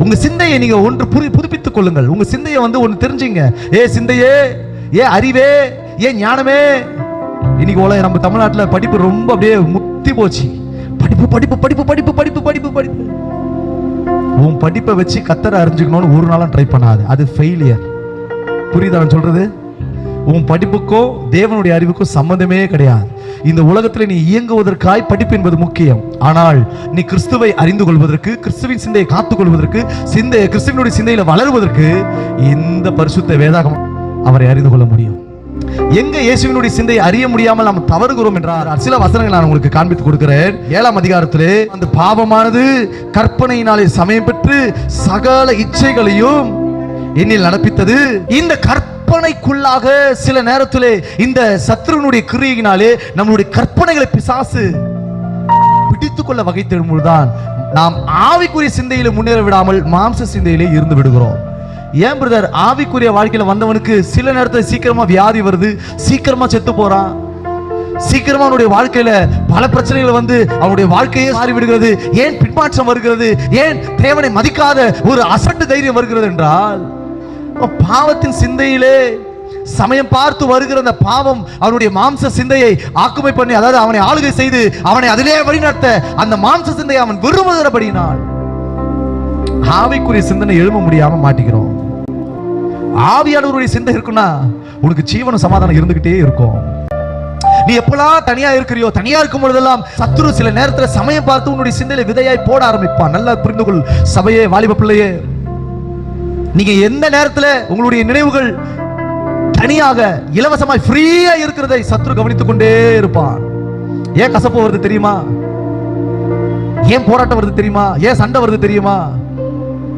உங்க சிந்தையை நீங்க ஒன்று புதுப்பித்துக் கொள்ளுங்கள். உங்க சிந்தையை ஒன்று தெரிஞ்சுங்க. சிந்தையே, அறிவே, ஞானமே. இன்னைக்கு நம்ம தமிழ்நாட்டில் படிப்பு ரொம்ப அப்படியே முத்தி போச்சு. படிப்பு படிப்பு படிப்பு படிப்பு படிப்பு படிப்பு படிப்பு. உன் படிப்பை வச்சு கத்தரை அறிஞ்சுக்கணும்னு ஒரு நாளும் ட்ரை பண்ணாது, அது ஃபெயிலியர். புரியுதா நான் சொல்றது? உன் படிப்புக்கும் தேவனுடைய அறிவுக்கும் சம்பந்தமே கிடையாது. இந்த உலகத்தில் நீ இயங்குவதற்காய் படிப்பு என்பது முக்கியம். ஆனால் நீ கிறிஸ்துவை அறிந்து கொள்வதற்கு, கிறிஸ்துவின் சிந்தையை காத்துக் கொள்வதற்கு, கிறிஸ்துவனுடைய சிந்தையில வளருவதற்கு இந்த பரிசுத்த வேதாகம் அவரை அறிந்து கொள்ள முடியும். எங்க இயேசுவினுடைய சிந்தையை அறிய முடியாமல் நாம் தவறுகிறோம் என்றால் சில வசனங்கள் நான் உங்களுக்கு காண்பித்து கொடுக்கிறேன். 7ஆம் அதிகாரத்திலே அந்த பாவமானது கற்பனையினாலே சமயம் பெற்று சகல இச்சைகளையும் என்னில் நடப்பித்தது. இந்த கற்பனைக்குள்ளாக சில நேரத்திலே இந்த சத்துருனுடைய கிரியையினாலே நம்மளுடைய கற்பனைகளை பிசாசு பிடித்துக் கொள்ள வகை தேடும்போதுதான் நாம் ஆவிக்குரிய சிந்தையில முன்னேற விடாமல் மாம்ச சிந்தையிலே இருந்து விடுகிறோம். ஏன் பிரதர், ஆவிக்குரிய வாழ்க்கையில வந்தவனுக்கு சில நேரத்தில் சீக்கிரமா வியாதி வருது, சீக்கிரமா செத்து போறான், சீக்கிரமா அவனுடைய வாழ்க்கையில பல பிரச்சனைகள் அவனுடைய வாழ்க்கையே மாறி விடுகிறது. ஏன் பின்மாற்றம் வருகிறது? ஏன் தேவனை மதிக்காத ஒரு அசட்டு தைரியம் வருகிறது என்றால் பாவத்தின் சிந்தையிலே சமயம் பார்த்து வருகிற அந்த பாவம் அவனுடைய மாம்ச சிந்தையை ஆக்குமை பண்ணி, அதாவது அவனை ஆளுகை செய்து அவனை அதிலே வழிநடத்த அந்த மாம்ச சிந்தையை அவன் விரும்புகிறபடினால் ஆவிக்குரிய சிந்தனை எழும்ப முடியாம மாட்டிக்கிறோம். ஆவியானவருடைய சிந்தை இருக்குன்னா உனக்கு ஜீவன சமாதானம் இருந்துகிட்டே இருக்கும். நீ எப்பெல்லாம் தனியா இருக்கிறியோ, தனியா இருக்கும் பொழுதெல்லாம் சத்துரு சில நேரத்துல சமயம் பார்த்து உன்னுடைய சிந்தையில விதையாய் போட ஆரம்பிப்பான். நல்லா புரிந்து கொள் சபையே, வாலிப பிள்ளையே. நீங்க எந்த நேரத்துல உங்களுடைய நினைவுகள் தனியாக இலவசமாய் ஃப்ரீயா இருக்கிறதை சத்துரு கவனித்துக் கொண்டே இருப்பான். ஏன் கசப்பு வருது தெரியுமா? ஏன் போராட்டம் வருது தெரியுமா? ஏன் சண்டை வருது தெரியுமா?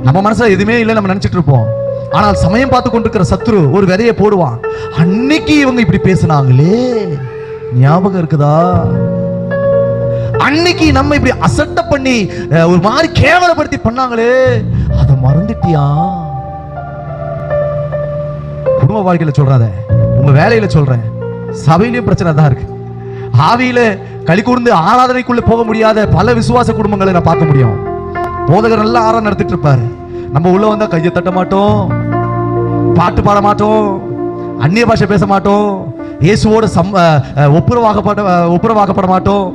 நம்ம மனசுல எதுவுமே இல்லை நம்ம நினைச்சிட்டு இருப்போம். ஆனால் சமயம் பார்த்து கொண்டிருக்கிற சத்துரு ஒரு விதையை போடுவான். அன்னைக்கு இவங்க இப்படி பேசினாங்களே, ஞாபகம் இருக்குதா? அன்னைக்கு நம்ம இப்படி அசட்ட பண்ணி ஒரு மாதிரி கேவலப்படுத்தி பண்ணாங்களே, அதை மறந்துட்டியா? குடும்ப வாழ்க்கையில சொல்றாத, உங்க வேலையில சொல்றேன், சபையிலயும் பிரச்சனை தான் இருக்கு. ஆவியில களி கூர்ந்து ஆராதனைக்குள்ள போக முடியாத பல விசுவாச குடும்பங்களை நான் பார்க்க முடியும். போதகர் நல்லா ஆராதனை நடத்திட்டு இருப்பாரு, நம்ம உள்ள வந்தா கையை தட்ட மாட்டோம், பாட்டு பாட மாட்டோம், அந்நிய பாஷை பேச மாட்டோம், இயேசுவோட ஒப்புரவாக்கப்பட மாட்டோம்,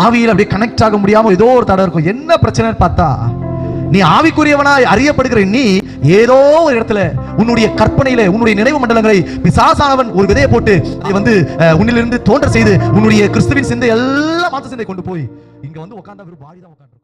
ஆவியில் அப்படியே கனெக்ட் ஆக முடியாம ஏதோ ஒரு தடை இருக்கும். என்ன பிரச்சனைன்னு பார்த்தா, நீ ஆவிக்குரியவனாய் அறியப்படுகிற நீ ஏதோ ஒரு இடத்துல உன்னுடைய கற்பனையில உன்னுடைய நினைவு மண்டலங்களை பிசாசானவன் ஒரு விதையை போட்டு அதை உன்னிலிருந்து தோன்ற செய்து உன்னுடைய கிறிஸ்துவின் சிந்தை எல்லாம் மாற்ற சிந்தை கொண்டு போய் இங்க உட்கார்ந்தா வெறும் பாடி தான் உட்கார்ந்து